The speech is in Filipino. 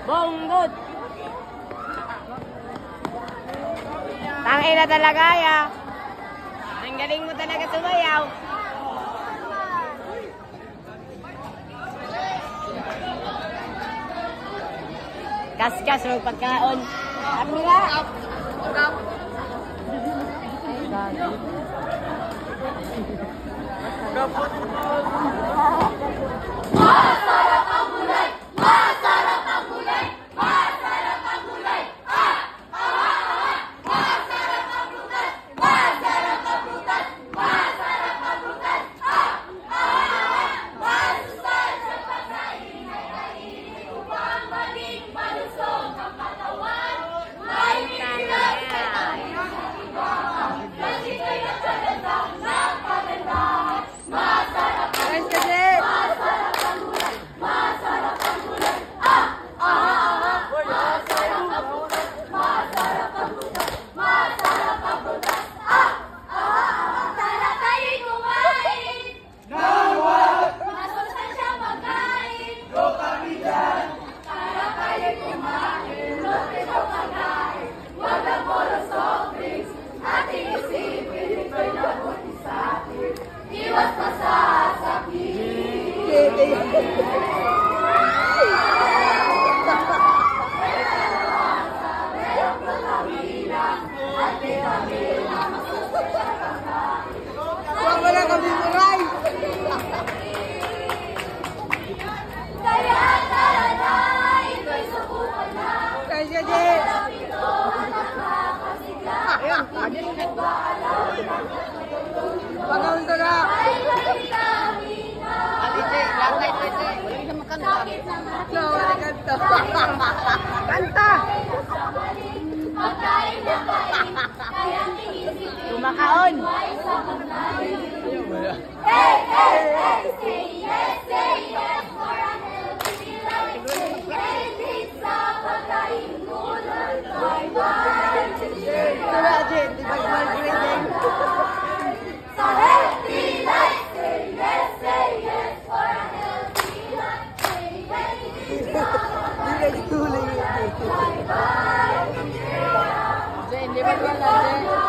Bongot. Tangina talaga ya. Ang galing mo talaga sumayaw. Kaskas mo pagkaon. Ano nga? Masarap ang gulay! Masarap ang gulay! Masarap ang gulay! Masarap ang prutas! Masarap ang prutas! Masarap ang prutas! Masustansya pagkain ay kainin upang maging malusog ang katawan. May minerals at panginoon. Kasi kayo nagsalita ng kagandahan. Masarap ang gulay! Masarap ang gulay! Masarap ang gulay! Masarap ang prutas! Masarap ang prutas! Masarap ang prutas! Tara tayo'y kumain! Masustansya pagkain! Go kami dyan! Tara tayo'y kumain! Nutritious pagkain! Huwag ang puro soft drinks! Ating isipin ito'y nabuti sa atin! Iwas masasakit! Wala kami maray. Kaya tara na, ito'y subukan na. Kaya Masarap ito at nakakasigla. Hindi mo ba alam? Pagawin ko na. Ay, vitamina. Sakit na No, wala kanto. Kanta. Pagkain na kain, kaya tinisipin. Kumakaon. Ay, sa pagkain. Hey, hey, hey, say yes for a healthy life. Hindi sa pagkain gulay, bye-bye. Tara, Jen. Di ba mag-grading? Sa healthy life, say yes for a healthy life. Hindi sa pagkain Di ba ituloy yun? bye-bye. Jen, di ba wala, Jen?